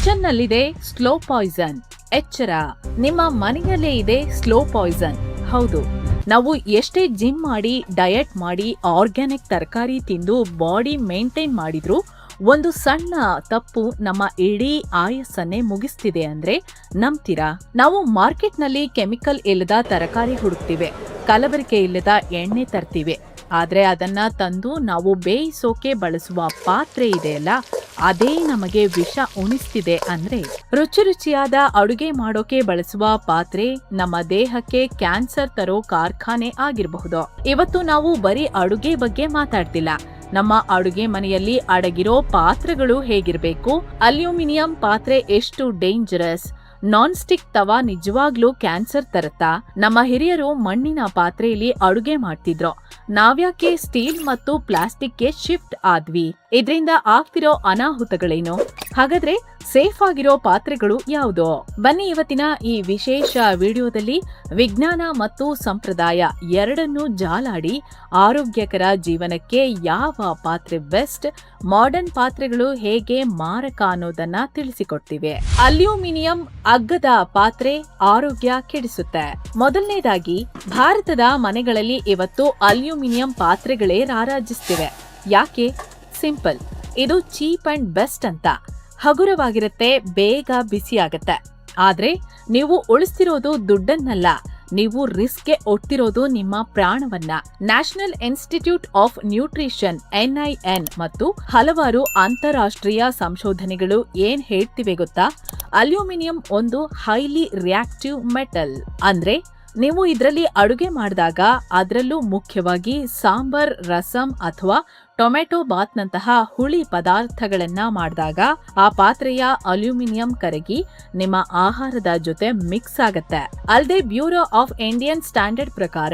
Kitchen ನಲ್ಲಿದೆ slow Poisson. ಎಚ್ಚರ, ನಿಮ್ಮ ಮನೆಯಲ್ಲೇ ಇದೆ ಸ್ಲೋ ಪಾಯ್ಸನ್. ಹೌದು, ನಾವು ಎಷ್ಟೇ ಜಿಮ್ ಮಾಡಿ, ಡಯಟ್ ಮಾಡಿ, ಆರ್ಗ್ಯಾನಿಕ್ ತರಕಾರಿ ತಿಂದು ಬಾಡಿ ಮೇಂಟೈನ್ ಮಾಡಿದ್ರು ಒಂದು ಸಣ್ಣ ತಪ್ಪು ನಮ್ಮ ಇಡೀ ಆಯಸ್ಸನ್ನೇ ಮುಗಿಸ್ತಿದೆ ಅಂದ್ರೆ ನಂಬ್ತೀರಾ? ನಾವು ಮಾರ್ಕೆಟ್ನಲ್ಲಿ ಕೆಮಿಕಲ್ ಇಲ್ಲದ ತರಕಾರಿ ಹುಡುಕ್ತಿವೆ, ಕಲಬೆರಕೆ ಇಲ್ಲದ ಎಣ್ಣೆ ತರ್ತೀವಿ. ಆದ್ರೆ ಅದನ್ನ ತಂದು ನಾವು ಬೇಯಿಸೋಕೆ ಬಳಸುವ ಪಾತ್ರೆ ಇದೆಯಲ್ಲ, ಅದೇ ನಮಗೆ ವಿಷ ಉಣಿಸ್ತಿದೆ ಅಂದ್ರೆ ರುಚಿಯಾದ ಅಡುಗೆ ಮಾಡೋಕೆ ಬಳಸುವ ಪಾತ್ರೆ ನಮ್ಮ ದೇಹಕ್ಕೆ ಕ್ಯಾನ್ಸರ್ ತರೋ ಕಾರ್ಖಾನೆ ಆಗಿರಬಹುದು. ಇವತ್ತು ನಾವು ಬರೀ ಅಡುಗೆ ಬಗ್ಗೆ ಮಾತಾಡ್ತಿಲ್ಲ, ನಮ್ಮ ಅಡುಗೆ ಮನೆಯಲ್ಲಿ ಅಡಗಿರೋ ಪಾತ್ರೆಗಳು ಹೇಗಿರ್ಬೇಕು, ಅಲ್ಯೂಮಿನಿಯಂ ಪಾತ್ರೆ ಎಷ್ಟು ಡೇಂಜರಸ್, ನಾನ್ ಸ್ಟಿಕ್ ತವಾ ನಿಜವಾಗ್ಲೂ ಕ್ಯಾನ್ಸರ್ ತರುತ್ತಾ, ನಮ್ಮ ಹಿರಿಯರು ಮಣ್ಣಿನ ಪಾತ್ರೆಯಲ್ಲಿ ಅಡುಗೆ ಮಾಡ್ತಿದ್ರು, ನಾವ್ಯಾಕೆ ಸ್ಟೀಲ್ ಮತ್ತು ಪ್ಲಾಸ್ಟಿಕ್ಗೆ ಶಿಫ್ಟ್ ಆದ್ವಿ, ಇದರಿಂದ ಆಗ್ತಿರೋ ಅನಾಹುತಗಳೇನು, ಹಾಗಾದ್ರೆ ಸೇಫ್ ಆಗಿರೋ ಪಾತ್ರೆಗಳು ಯಾವುದು? ಬನ್ನಿ ಇವತ್ತಿನ ಈ ವಿಶೇಷ ವಿಡಿಯೋದಲ್ಲಿ ವಿಜ್ಞಾನ ಮತ್ತು ಸಂಪ್ರದಾಯ ಎರಡನ್ನೂ ಜಾಲಾಡಿ ಆರೋಗ್ಯಕರ ಜೀವನಕ್ಕೆ ಯಾವ ಪಾತ್ರೆ ಬೆಸ್ಟ್, ಮಾಡರ್ನ್ ಪಾತ್ರೆಗಳು ಹೇಗೆ ಮಾರಕ ಅನ್ನೋದನ್ನ ತಿಳಿಸಿಕೊಡ್ತೀವಿ. ಅಲ್ಯೂಮಿನಿಯಂ ಅಗ್ಗದ ಪಾತ್ರೆ ಆರೋಗ್ಯ ಕೆಡಿಸುತ್ತೆ. ಮೊದಲನೇದಾಗಿ, ಭಾರತದ ಮನೆಗಳಲ್ಲಿ ಇವತ್ತು ಅಲ್ಯೂಮಿನಿಯಂ ಪಾತ್ರೆಗಳೇ ರಾರಾಜಿಸ್ತಿವೆ. ಯಾಕೆ? ಸಿಂಪಲ್, ಇದು ಚೀಪ್ ಅಂಡ್ ಬೆಸ್ಟ್ ಅಂತ. ಹಗುರವಾಗಿರುತ್ತೆ, ಬೇಗ ಬಿಸಿ ಆಗತ್ತೆ. ಆದ್ರೆ ನೀವು ಉಳಿಸ್ತಿರೋದು ದುಡ್ಡನ್ನಲ್ಲ, ನೀವು ರಿಸ್ಕ್ಗೆ ಒಡ್ತಿರೋದು ನಿಮ್ಮ ಪ್ರಾಣವನ್ನ. National institute of nutrition NIN ಮತ್ತು ಹಲವಾರು ಅಂತಾರಾಷ್ಟ್ರೀಯ ಸಂಶೋಧನೆಗಳು ಏನ್ ಹೇಳ್ತಿವೆ ಗೊತ್ತಾ? ಅಲ್ಯೂಮಿನಿಯಂ ಒಂದು ಹೈಲಿ ರಿಯಾಕ್ಟಿವ್ ಮೆಟಲ್. ಅಂದ್ರೆ ನೀವು ಇದರಲ್ಲಿ ಅಡುಗೆ ಮಾಡಿದಾಗ, ಅದರಲ್ಲೂ ಮುಖ್ಯವಾಗಿ ಸಾಂಬಾರ್, ರಸಂ ಅಥವಾ ಟೊಮೆಟೊ ಬಾತ್ನಂತಹ ಹುಳಿ ಪದಾರ್ಥಗಳನ್ನ ಮಾಡಿದಾಗ ಆ ಪಾತ್ರೆಯ ಅಲ್ಯೂಮಿನಿಯಂ ಕರಗಿ ನಿಮ್ಮ ಆಹಾರದ ಜೊತೆ ಮಿಕ್ಸ್ ಆಗತ್ತೆ. ಅಲ್ಲದೆ ಬ್ಯೂರೋ ಆಫ್ ಇಂಡಿಯನ್ ಸ್ಟ್ಯಾಂಡರ್ಡ್ ಪ್ರಕಾರ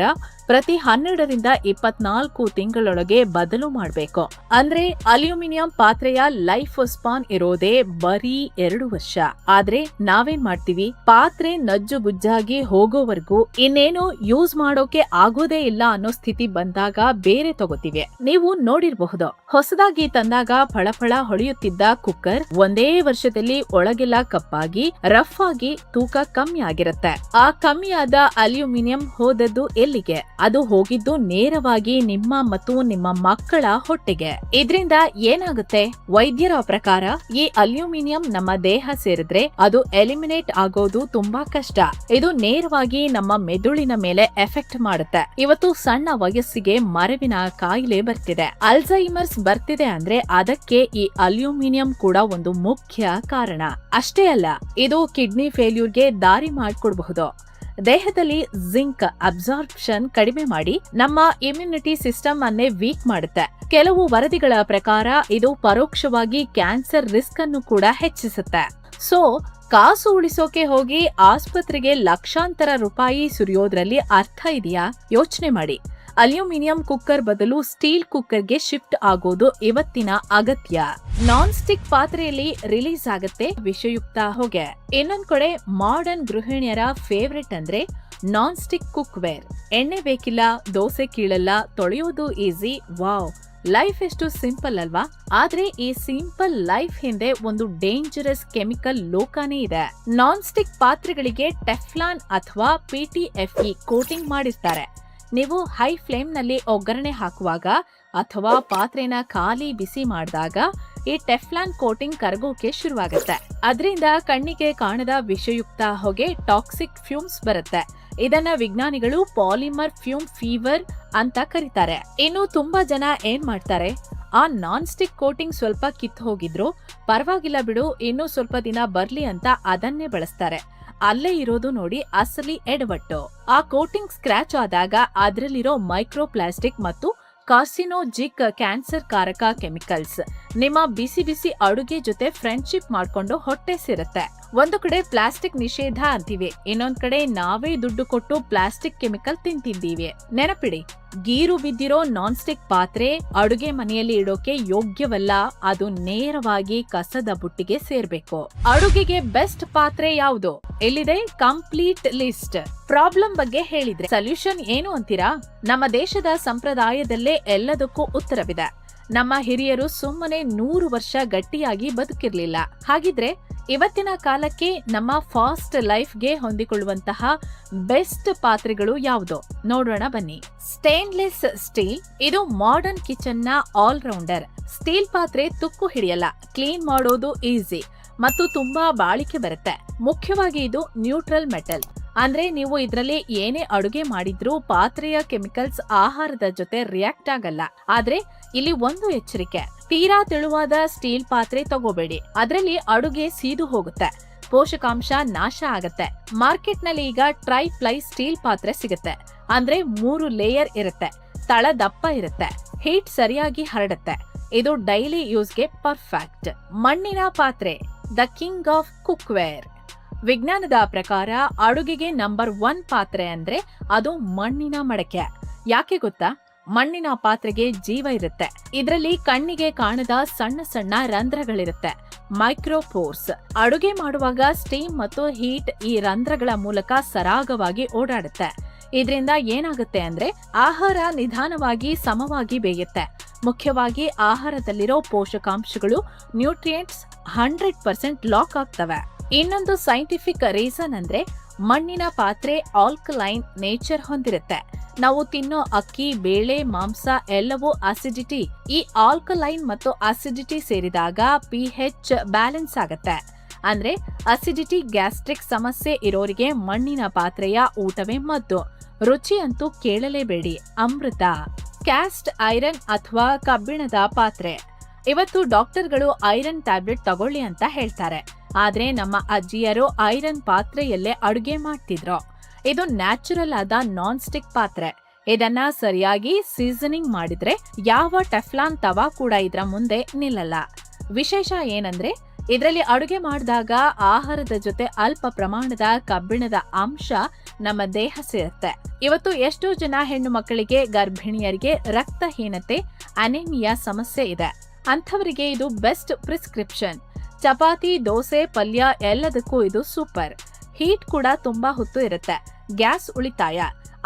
ಪ್ರತಿ 12 ರಿಂದ 24 ತಿಂಗಳೊಳಗೆ ಬದಲು ಮಾಡಬೇಕು. ಅಂದ್ರೆ ಅಲ್ಯೂಮಿನಿಯಂ ಪಾತ್ರೆಯ ಲೈಫ್ ಸ್ಪಾನ್ ಇರೋದೇ ಬರೀ 2 ವರ್ಷ. ಆದ್ರೆ ನಾವೇನ್ ಮಾಡ್ತೀವಿ, ಪಾತ್ರೆ ನಜ್ಜು ಗುಜ್ಜಾಗಿ ಹೋಗೋವರೆಗೂ ಇನ್ನೇನು ಯೂಸ್ ಮಾಡೋಕೆ ಆಗೋದೇ ಇಲ್ಲ ಅನ್ನೋ ಸ್ಥಿತಿ ಬಂದಾಗ ಬೇರೆ ತಗೋತೀವಿ. ನೀವು ನೋಡಿರಬಹುದು, ಹೊಸದಾಗಿ ತಂದಾಗ ಫಳಫಳ ಹೊಳೆಯುತ್ತಿದ್ದ ಕುಕ್ಕರ್ ಒಂದೇ ವರ್ಷದಲ್ಲಿ ಒಳಗೆಲ್ಲ ಕಪ್ಪಾಗಿ ರಫ್ ಆಗಿ ತೂಕ ಕಮ್ಮಿ ಆಗಿರುತ್ತೆ. ಆ ಕಮ್ಮಿಯಾದ ಅಲ್ಯೂಮಿನಿಯಂ ಹೋದದ್ದು ಎಲ್ಲಿಗೆ? ಅದು ಹೋಗಿದ್ದು ನೇರವಾಗಿ ನಿಮ್ಮ ಮತ್ತು ನಿಮ್ಮ ಮಕ್ಕಳ ಹೊಟ್ಟೆಗೆ. ಇದರಿಂದ ಏನಾಗುತ್ತೆ? ವೈದ್ಯರ ಪ್ರಕಾರ ಈ ಅಲ್ಯೂಮಿನಿಯಂ ನಮ್ಮ ದೇಹ ಸೇರಿದ್ರೆ ಅದು ಎಲಿಮಿನೇಟ್ ಆಗೋದು ತುಂಬಾ ಕಷ್ಟ. ಇದು ನೇರವಾಗಿ ನಮ್ಮ ಮೆದುಳಿನ ಮೇಲೆ ಎಫೆಕ್ಟ್ ಮಾಡುತ್ತೆ. ಇವತ್ತು ಸಣ್ಣ ವಯಸ್ಸಿಗೆ ಮರವಿನ ಕಾಯಿಲೆ ಬರ್ತಿದೆ, ಅಲ್ಝೈಮರ್ಸ್ ಬರ್ತಿದೆ ಅಂದ್ರೆ ಅದಕ್ಕೆ ಈ ಅಲ್ಯೂಮಿನಿಯಂ ಕೂಡ ಒಂದು ಮುಖ್ಯ ಕಾರಣ. ಅಷ್ಟೇ ಅಲ್ಲ, ಇದು ಕಿಡ್ನಿ ಫೇಲ್ಯೂರ್ಗೆ ದಾರಿ ಮಾಡಿಕೊಡಬಹುದು. ದೇಹದಲ್ಲಿ ಜಿಂಕ್ ಅಬ್ಸಾರ್ಪ್ಷನ್ ಕಡಿಮೆ ಮಾಡಿ ನಮ್ಮ ಇಮ್ಯುನಿಟಿ ಸಿಸ್ಟಮ್ ಅನ್ನೇ ವೀಕ್ ಮಾಡುತ್ತೆ. ಕೆಲವು ವರದಿಗಳ ಪ್ರಕಾರ ಇದು ಪರೋಕ್ಷವಾಗಿ ಕ್ಯಾನ್ಸರ್ ರಿಸ್ಕ್ ಅನ್ನು ಕೂಡ ಹೆಚ್ಚಿಸುತ್ತೆ. ಸೊ ಕಾಸು ಉಳಿಸೋಕೆ ಹೋಗಿ ಆಸ್ಪತ್ರೆಗೆ ಲಕ್ಷಾಂತರ ರೂಪಾಯಿ ಸುರಿಯೋದ್ರಲ್ಲಿ ಅರ್ಥ ಇದೆಯಾ? ಯೋಚನೆ ಮಾಡಿ. ಅಲ್ಯೂಮಿನಿಯಂ ಕುಕ್ಕರ್ ಬದಲು ಸ್ಟೀಲ್ ಕುಕ್ಕರ್ಗೆ ಶಿಫ್ಟ್ ಆಗೋದು ಇವತ್ತಿನ ಅಗತ್ಯ. ನಾನ್ ಸ್ಟಿಕ್ ಪಾತ್ರೆಯಲ್ಲಿ ರಿಲೀಸ್ ಆಗುತ್ತೆ ವಿಷಯುಕ್ತ ಹೊಗೆ. ಇನ್ನೊಂದ್ ಕಡೆ ಮಾಡರ್ನ್ ಗೃಹಿಣಿಯರ ಫೇವ್ರೆಟ್ ಅಂದ್ರೆ ನಾನ್ ಸ್ಟಿಕ್ ಕುಕ್ ವೇರ್. ಎಣ್ಣೆ ಬೇಕಿಲ್ಲ, ದೋಸೆ ಕೀಳಲ್ಲ, ತೊಳೆಯೋದು ಈಸಿ. ವಾವ್, ಲೈಫ್ ಎಷ್ಟು ಸಿಂಪಲ್ ಅಲ್ವಾ? ಆದ್ರೆ ಈ ಸಿಂಪಲ್ ಲೈಫ್ ಹಿಂದೆ ಒಂದು ಡೇಂಜರಸ್ ಕೆಮಿಕಲ್ ಲೋಕನೇ ಇದೆ. ನಾನ್ ಸ್ಟಿಕ್ ಪಾತ್ರೆಗಳಿಗೆ ಟೆಫ್ಲಾನ್ ಅಥವಾ PTFE ಕೋಟಿಂಗ್ ಮಾಡಿರ್ತಾರೆ. ನೀವು ಹೈ ಫ್ಲೇಮ್ ನಲ್ಲಿ ಒಗ್ಗರಣೆ ಹಾಕುವಾಗ ಅಥವಾ ಪಾತ್ರೆನ ಖಾಲಿ ಬಿಸಿ ಮಾಡಿದಾಗ ಈ ಟೆಫ್ಲಾನ್ ಕೋಟಿಂಗ್ ಕರಗೋಕೆ ಶುರುವಾಗುತ್ತೆ. ಅದರಿಂದ ಕಣ್ಣಿಗೆ ಕಾಣದ ವಿಷಯುಕ್ತ ಹೊಗೆ, ಟಾಕ್ಸಿಕ್ ಫ್ಯೂಮ್ಸ್ ಬರುತ್ತೆ. ಇದನ್ನ ವಿಜ್ಞಾನಿಗಳು ಪಾಲಿಮರ್ ಫ್ಯೂಮ್ ಫೀವರ್ ಅಂತ ಕರೀತಾರೆ. ಇನ್ನು ತುಂಬಾ ಜನ ಏನ್ ಮಾಡ್ತಾರೆ, ಆ ನಾನ್ ಸ್ಟಿಕ್ ಕೋಟಿಂಗ್ ಸ್ವಲ್ಪ ಕಿತ್ತು ಹೋಗಿದ್ರು ಪರವಾಗಿಲ್ಲ ಬಿಡು, ಇನ್ನೂ ಸ್ವಲ್ಪ ದಿನ ಬರ್ಲಿ ಅಂತ ಅದನ್ನೇ ಬಳಸ್ತಾರೆ. ಅಲ್ಲೇ ಇರೋದು ನೋಡಿ ಅಸಲಿ ಎಡವಟ್ಟು. ಆ ಕೋಟಿಂಗ್ ಸ್ಕ್ರಾಚ್ ಆದಾಗ ಅದರಲ್ಲಿರೋ ಮೈಕ್ರೋ ಪ್ಲಾಸ್ಟಿಕ್ ಮತ್ತು ಕಾರ್ಸಿನೋಜಿಕ್ ಕ್ಯಾನ್ಸರ್ ಕಾರಕ ಕೆಮಿಕಲ್ಸ್ ನಿಮ್ಮ ಬಿಸಿ ಬಿಸಿ ಅಡುಗೆ ಜೊತೆ ಫ್ರೆಂಡ್ಶಿಪ್ ಮಾಡ್ಕೊಂಡು ಹೊಟ್ಟೆ ಸೇರುತ್ತೆ. ಒಂದು ಕಡೆ ಪ್ಲಾಸ್ಟಿಕ್ ನಿಷೇಧ ಅಂತೀವಿ, ಇನ್ನೊಂದ್ ಕಡೆ ನಾವೇ ದುಡ್ಡು ಕೊಟ್ಟು ಪ್ಲಾಸ್ಟಿಕ್ ಕೆಮಿಕಲ್ ತಿಂತಿದ್ದೀವಿ. ನೆನಪಿಡಿ, ಗೀರು ಬಿದ್ದಿರೋ ನಾನ್ ಸ್ಟಿಕ್ ಪಾತ್ರೆ ಅಡುಗೆ ಮನೆಯಲ್ಲಿ ಇಡೋಕೆ ಯೋಗ್ಯವಲ್ಲ. ಅದು ನೇರವಾಗಿ ಕಸದ ಬುಟ್ಟಿಗೆ ಸೇರ್ಬೇಕು. ಅಡುಗೆಗೆ ಬೆಸ್ಟ್ ಪಾತ್ರೆ ಯಾವುದು? ಇಲ್ಲಿದೆ ಕಂಪ್ಲೀಟ್ ಲಿಸ್ಟ್. ಪ್ರಾಬ್ಲಮ್ ಬಗ್ಗೆ ಹೇಳಿದ್ರೆ ಸೊಲ್ಯೂಷನ್ ಏನು ಅಂತೀರಾ? ನಮ್ಮ ದೇಶದ ಸಂಪ್ರದಾಯದಲ್ಲೇ ಎಲ್ಲದಕ್ಕೂ ಉತ್ತರವಿದೆ. ನಮ್ಮ ಹಿರಿಯರು ಸುಮ್ಮನೆ 100 ವರ್ಷ ಗಟ್ಟಿಯಾಗಿ ಬದುಕಿರ್ಲಿಲ್ಲ. ಹಾಗಿದ್ರೆ ಇವತ್ತಿನ ಕಾಲಕ್ಕೆ ನಮ್ಮ ಫಾಸ್ಟ್ ಲೈಫ್ಗೆ ಹೊಂದಿಕೊಳ್ಳುವಂತಹ ಬೆಸ್ಟ್ ಪಾತ್ರೆಗಳು ಯಾವುದು ನೋಡೋಣ ಬನ್ನಿ. ಸ್ಟೇನ್ಲೆಸ್ ಸ್ಟೀಲ್ ಇದು ಮಾಡರ್ನ್ ಕಿಚನ್ ನ ಆಲ್ರೌಂಡರ್. ಸ್ಟೀಲ್ ಪಾತ್ರೆ ತುಕ್ಕು ಹಿಡಿಯಲ್ಲ, ಕ್ಲೀನ್ ಮಾಡೋದು ಈಸಿ ಮತ್ತು ತುಂಬಾ ಬಾಳಿಕೆ ಬರುತ್ತೆ. ಮುಖ್ಯವಾಗಿ ಇದು ನ್ಯೂಟ್ರಲ್ ಮೆಟಲ್, ಅಂದ್ರೆ ನೀವು ಇದರಲ್ಲಿ ಏನೇ ಅಡುಗೆ ಮಾಡಿದ್ರೂ ಪಾತ್ರೆಯ ಕೆಮಿಕಲ್ಸ್ ಆಹಾರದ ಜೊತೆ ರಿಯಾಕ್ಟ್ ಆಗಲ್ಲ. ಆದ್ರೆ ಇಲ್ಲಿ ಒಂದು ಎಚ್ಚರಿಕೆ, ತೀರಾ ತೆಳುವಾದ ಸ್ಟೀಲ್ ಪಾತ್ರೆ ತಗೋಬೇಡಿ, ಅದರಲ್ಲಿ ಅಡುಗೆ ಸೀದು ಹೋಗುತ್ತೆ, ಪೋಷಕಾಂಶ ನಾಶ ಆಗತ್ತೆ. ಮಾರ್ಕೆಟ್ ನಲ್ಲಿ ಈಗ ಟ್ರೈಪ್ಲೈ ಸ್ಟೀಲ್ ಪಾತ್ರೆ ಸಿಗುತ್ತೆ, ಅಂದ್ರೆ 3 ಲೇಯರ್ ಇರುತ್ತೆ, ತಳ ದಪ್ಪ ಇರುತ್ತೆ, ಹೀಟ್ ಸರಿಯಾಗಿ ಹರಡುತ್ತೆ. ಇದು ಡೈಲಿ ಯೂಸ್ಗೆ ಪರ್ಫೆಕ್ಟ್. ಮಣ್ಣಿನ ಪಾತ್ರೆ ದ ಕಿಂಗ್ ಆಫ್ ಕುಕ್ವೇರ್. ವಿಜ್ಞಾನದ ಪ್ರಕಾರ ಅಡುಗೆಗೆ ನಂಬರ್ 1 ಪಾತ್ರೆ ಅಂದ್ರೆ ಅದು ಮಣ್ಣಿನ ಮಡಕೆ. ಯಾಕೆ ಗೊತ್ತಾ? ಮಣ್ಣಿನ ಪಾತ್ರೆಗೆ ಜೀವ ಇರುತ್ತೆ. ಇದರಲ್ಲಿ ಕಣ್ಣಿಗೆ ಕಾಣದ ಸಣ್ಣ ಸಣ್ಣ ರಂಧ್ರಗಳಿರುತ್ತೆ, ಮೈಕ್ರೋಪೋರ್ಸ್. ಅಡುಗೆ ಮಾಡುವಾಗ ಸ್ಟೀಮ್ ಮತ್ತು ಹೀಟ್ ಈ ರಂಧ್ರಗಳ ಮೂಲಕ ಸರಾಗವಾಗಿ ಓಡಾಡುತ್ತೆ. ಇದರಿಂದ ಏನಾಗುತ್ತೆ ಅಂದ್ರೆ ಆಹಾರ ನಿಧಾನವಾಗಿ ಸಮವಾಗಿ ಬೇಯುತ್ತೆ. ಮುಖ್ಯವಾಗಿ ಆಹಾರದಲ್ಲಿರೋ ಪೋಷಕಾಂಶಗಳು ನ್ಯೂಟ್ರಿಯೆಂಟ್ಸ್ 100% ಲಾಕ್ ಆಗ್ತವೆ. ಇನ್ನೊಂದು ಸೈಂಟಿಫಿಕ್ ರೀಸನ್ ಅಂದ್ರೆ ಮಣ್ಣಿನ ಪಾತ್ರೆ ಆಲ್ಕಲೈನ್ ನೇಚರ್ ಹೊಂದಿರುತ್ತೆ. ನಾವು ತಿನ್ನೋ ಅಕ್ಕಿ, ಬೇಳೆ, ಮಾಂಸ ಎಲ್ಲವೂ ಅಸಿಡಿಟಿ. ಈ ಆಲ್ಕಲೈನ್ ಮತ್ತು ಅಸಿಡಿಟಿ ಸೇರಿದಾಗ pH ಬ್ಯಾಲೆನ್ಸ್ ಆಗತ್ತೆ. ಅಂದ್ರೆ ಅಸಿಡಿಟಿ, ಗ್ಯಾಸ್ಟ್ರಿಕ್ ಸಮಸ್ಯೆ ಇರೋರಿಗೆ ಮಣ್ಣಿನ ಪಾತ್ರೆಯ ಊಟವೇ ಮದ್ದು. ರುಚಿ ಅಂತೂ ಕೇಳಲೇಬೇಡಿ, ಅಮೃತ. ಕ್ಯಾಸ್ಟ್ ಐರನ್ ಅಥವಾ ಕಬ್ಬಿಣದ ಪಾತ್ರೆ. ಇವತ್ತು ಡಾಕ್ಟರ್ಗಳು ಐರನ್ ಟ್ಯಾಬ್ಲೆಟ್ ತಗೊಳ್ಳಿ ಅಂತ ಹೇಳ್ತಾರೆ, ಆದ್ರೆ ನಮ್ಮ ಅಜ್ಜಿಯರು ಐರನ್ ಪಾತ್ರೆಯಲ್ಲೇ ಅಡುಗೆ ಮಾಡ್ತಿದ್ರು. ಇದು ನ್ಯಾಚುರಲ್ ಆದ ನಾನ್ ಸ್ಟಿಕ್ ಪಾತ್ರೆ. ಇದನ್ನ ಸರಿಯಾಗಿ ಸೀಸನಿಂಗ್ ಮಾಡಿದ್ರೆ ಯಾವ ಟೆಫ್ಲಾನ್ ತವಾ ಕೂಡ ಇದ್ರ ಮುಂದೆ ನಿಲ್ಲಲ್ಲ. ವಿಶೇಷ ಏನಂದ್ರೆ ಇದರಲ್ಲಿ ಅಡುಗೆ ಮಾಡಿದಾಗ ಆಹಾರದ ಜೊತೆ ಅಲ್ಪ ಪ್ರಮಾಣದ ಕಬ್ಬಿಣದ ಅಂಶ ನಮ್ಮ ದೇಹ ಸೇರುತ್ತೆ. ಇವತ್ತು ಎಷ್ಟೋ ಜನ ಹೆಣ್ಣು ಮಕ್ಕಳಿಗೆ, ಗರ್ಭಿಣಿಯರಿಗೆ ರಕ್ತಹೀನತೆ, ಅನೆಮಿಯಾ ಸಮಸ್ಯೆ ಇದೆ. ಅಂಥವರಿಗೆ ಇದು ಬೆಸ್ಟ್ ಪ್ರಿಸ್ಕ್ರಿಪ್ಷನ್. ಚಪಾತಿ, ದೋಸೆ, ಪಲ್ಯ ಎಲ್ಲದಕ್ಕೂ ಇದು ಸೂಪರ್. ಹೀಟ್ ಕೂಡ ತುಂಬಾ ಹೊತ್ತು ಇರುತ್ತೆ, ಗ್ಯಾಸ್ ಉಳಿತಾಯ.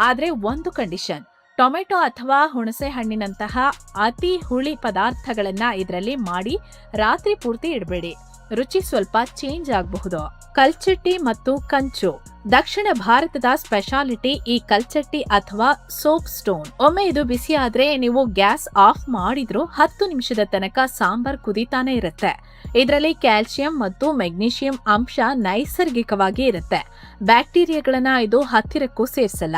ಆದ್ರೆ ಒಂದು ಕಂಡೀಷನ್, ಟೊಮೆಟೊ ಅಥವಾ ಹುಣಸೆ ಹಣ್ಣಿನಂತಹ ಅತಿ ಹುಳಿ ಪದಾರ್ಥಗಳನ್ನ ಇದರಲ್ಲಿ ಮಾಡಿ ರಾತ್ರಿ ಪೂರ್ತಿ ಇಡಬೇಡಿ, ರುಚಿ ಸ್ವಲ್ಪ ಚೇಂಜ್ ಆಗಬಹುದು. ಕಲ್ಚಟ್ಟಿ ಮತ್ತು ಕಂಚು. ದಕ್ಷಿಣ ಭಾರತದ ಸ್ಪೆಷಾಲಿಟಿ ಈ ಕಲ್ಚಟ್ಟಿ ಅಥವಾ ಸೋಪ್ ಸ್ಟೋನ್. ಒಮ್ಮೆ ಇದು ಬಿಸಿ ಆದ್ರೆ ನೀವು ಗ್ಯಾಸ್ ಆಫ್ ಮಾಡಿದ್ರು 10 ನಿಮಿಷದ ತನಕ ಸಾಂಬಾರ್ ಕುದೀತಾನೆ ಇರುತ್ತೆ. ಇದರಲ್ಲಿ ಕ್ಯಾಲ್ಸಿಯಂ ಮತ್ತು ಮೆಗ್ನೀಷಿಯಂ ಅಂಶ ನೈಸರ್ಗಿಕವಾಗಿ ಇರುತ್ತೆ. ಬ್ಯಾಕ್ಟೀರಿಯಾಗಳನ್ನ ಇದು ಹತ್ತಿರಕ್ಕೂ ಸೇರಿಸಲ್ಲ.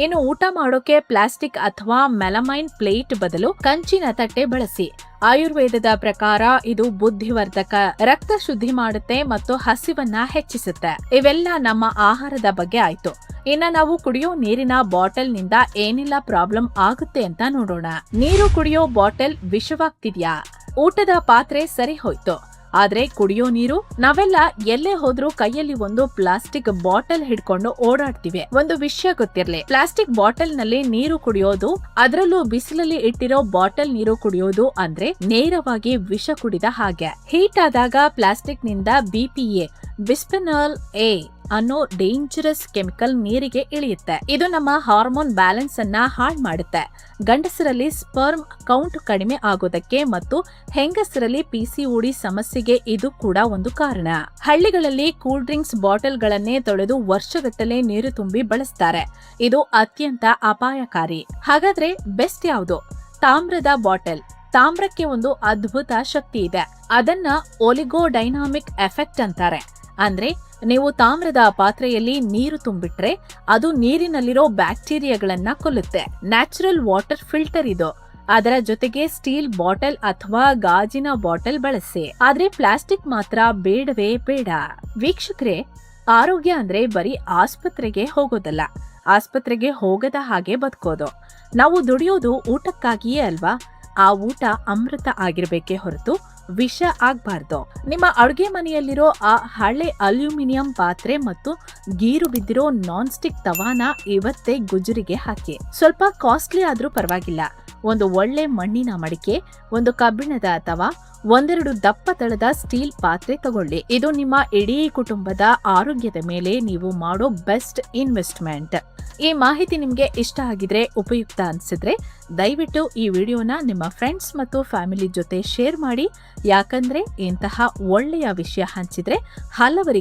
ಇನ್ನು ಊಟ ಮಾಡೋಕೆ ಪ್ಲಾಸ್ಟಿಕ್ ಅಥವಾ ಮೆಲಮೈನ್ ಪ್ಲೇಟ್ ಬದಲು ಕಂಚಿನ ತಟ್ಟೆ ಬಳಸಿ. ಆಯುರ್ವೇದದ ಪ್ರಕಾರ ಇದು ಬುದ್ಧಿವರ್ಧಕ, ರಕ್ತ ಶುದ್ಧಿ ಮಾಡುತ್ತೆ ಮತ್ತು ಹಸಿವನ್ನ ಹೆಚ್ಚಿಸುತ್ತೆ. ಇವೆಲ್ಲ ನಮ್ಮ ಆಹಾರದ ಬಗ್ಗೆ ಆಯ್ತು. ಇನ್ನ ನಾವು ಕುಡಿಯೋ ನೀರಿನ ಬಾಟಲ್ ನಿಂದ ಏನೆಲ್ಲ ಪ್ರಾಬ್ಲಮ್ ಆಗುತ್ತೆ ಅಂತ ನೋಡೋಣ. ನೀರು ಕುಡಿಯೋ ಬಾಟಲ್ ವಿಷವಾಗ್ತಿದ್ಯಾ? ಊಟದ ಪಾತ್ರೆ ಸರಿ ಹೋಯ್ತು, ಆದ್ರೆ ಕುಡಿಯೋ ನೀರು? ನಾವೆಲ್ಲ ಎಲ್ಲೇ ಹೋದ್ರೂ ಕೈಯಲ್ಲಿ ಒಂದು ಪ್ಲಾಸ್ಟಿಕ್ ಬಾಟಲ್ ಹಿಡ್ಕೊಂಡು ಓಡಾಡ್ತಿವಿ. ಒಂದು ವಿಷಯ ಗೊತ್ತಿರ್ಲಿ, ಪ್ಲಾಸ್ಟಿಕ್ ಬಾಟಲ್ ನಲ್ಲಿ ನೀರು ಕುಡಿಯೋದು, ಅದರಲ್ಲೂ ಬಿಸಿಲಲ್ಲಿ ಇಟ್ಟಿರೋ ಬಾಟಲ್ ನೀರು ಕುಡಿಯೋದು ಅಂದ್ರೆ ನೇರವಾಗಿ ವಿಷ ಕುಡಿದ ಹಾಗೆ. ಹೀಟ್ ಆದಾಗ ಪ್ಲಾಸ್ಟಿಕ್ ನಿಂದ BPA, ಬಿಸ್ಫೆನಾಲ್ A ಅನ್ನೋ ಡೇಂಜರಸ್ ಕೆಮಿಕಲ್ ನೀರಿಗೆ ಇಳಿಯುತ್ತೆ. ಇದು ನಮ್ಮ ಹಾರ್ಮೋನ್ ಬ್ಯಾಲೆನ್ಸ್ ಅನ್ನ ಹಾಳು ಮಾಡುತ್ತೆ. ಗಂಡಸರಲ್ಲಿ ಸ್ಪರ್ಮ್ ಕೌಂಟ್ ಕಡಿಮೆ ಆಗೋದಕ್ಕೆ ಮತ್ತು ಹೆಂಗಸರಲ್ಲಿ PCOD ಸಮಸ್ಯೆಗೆ ಇದು ಕೂಡ ಒಂದು ಕಾರಣ. ಹಳ್ಳಿಗಳಲ್ಲಿ ಕೂಲ್ ಡ್ರಿಂಕ್ಸ್ ಬಾಟಲ್ ಗಳನ್ನೇ ತೊಳೆದು ವರ್ಷಗಟ್ಟಲೆ ನೀರು ತುಂಬಿ ಬಳಸ್ತಾರೆ. ಇದು ಅತ್ಯಂತ ಅಪಾಯಕಾರಿ. ಹಾಗಾದ್ರೆ ಬೆಸ್ಟ್ ಯಾವುದು? ತಾಮ್ರದ ಬಾಟಲ್. ತಾಮ್ರಕ್ಕೆ ಒಂದು ಅದ್ಭುತ ಶಕ್ತಿ ಇದೆ. ಅದನ್ನ ಒಲಿಗೋಡೈನಾಮಿಕ್ ಎಫೆಕ್ಟ್ ಅಂತಾರೆ. ಅಂದ್ರೆ ನೀವು ತಾಮ್ರದ ಪಾತ್ರೆಯಲ್ಲಿ ನೀರು ತುಂಬಿಟ್ರೆ ಅದು ನೀರಿನಲ್ಲಿರೋ ಬ್ಯಾಕ್ಟೀರಿಯಾಗಳನ್ನ ಕೊಲ್ಲುತ್ತೆ. ನ್ಯಾಚುರಲ್ ವಾಟರ್ ಫಿಲ್ಟರ್ ಇದು. ಅದರ ಜೊತೆಗೆ ಸ್ಟೀಲ್ ಬಾಟಲ್ ಅಥವಾ ಗಾಜಿನ ಬಾಟಲ್ ಬಳಸಿ. ಆದ್ರೆ ಪ್ಲಾಸ್ಟಿಕ್ ಮಾತ್ರ ಬೇಡವೇ ಬೇಡ. ವೀಕ್ಷಕರೇ, ಆರೋಗ್ಯ ಅಂದ್ರೆ ಬರೀ ಆಸ್ಪತ್ರೆಗೆ ಹೋಗೋದಲ್ಲ, ಆಸ್ಪತ್ರೆಗೆ ಹೋಗದ ಹಾಗೆ ಬದುಕೋದು. ನಾವು ದುಡಿಯೋದು ಊಟಕ್ಕಾಗಿಯೇ ಅಲ್ವಾ? ಆ ಊಟ ಅಮೃತ ಆಗಿರ್ಬೇಕೇ ಹೊರತು ವಿಷ ಆಗ್ಬಾರ್ದು. ನಿಮ್ಮ ಅಡುಗೆ ಮನೆಯಲ್ಲಿರೋ ಆ ಹಳೆ ಅಲ್ಯೂಮಿನಿಯಂ ಪಾತ್ರೆ ಮತ್ತು ಗೀರು ಬಿದ್ದಿರೋ ನಾನ್ ಸ್ಟಿಕ್ ತವಾನ ಇವತ್ತೇ ಗುಜರಿಗೆ ಹಾಕಿ. ಸ್ವಲ್ಪ ಕಾಸ್ಟ್ಲಿ ಆದ್ರೂ ಪರವಾಗಿಲ್ಲ, ಒಂದು ಒಳ್ಳೆ ಮಣ್ಣಿನ ಮಡಿಕೆ, ಒಂದು ಕಬ್ಬಿಣದ ತವಾ, ಒಂದೆರಡು ದಪ್ಪ ತಳದ ಸ್ಟೀಲ್ ಪಾತ್ರೆ ತಗೊಳ್ಳಿ. ಇದು ನಿಮ್ಮ ಇಡೀ ಕುಟುಂಬದ ಆರೋಗ್ಯದ ಮೇಲೆ ನೀವು ಮಾಡೋ ಬೆಸ್ಟ್ ಇನ್ವೆಸ್ಟ್ಮೆಂಟ್. ಈ ಮಾಹಿತಿ ನಿಮಗೆ ಇಷ್ಟ ಆಗಿದ್ರೆ, ಉಪಯುಕ್ತ ಅನ್ಸಿದ್ರೆ ದಯವಿಟ್ಟು ಈ ವಿಡಿಯೋನ ನಿಮ್ಮ ಫ್ರೆಂಡ್ಸ್ ಮತ್ತು ಫ್ಯಾಮಿಲಿ ಜೊತೆ ಶೇರ್ ಮಾಡಿ. ಯಾಕಂದ್ರೆ ಇಂತಹ ಒಳ್ಳೆಯ ವಿಷಯ ಹಂಚಿದ್ರೆ ಹಲವರಿಗೆ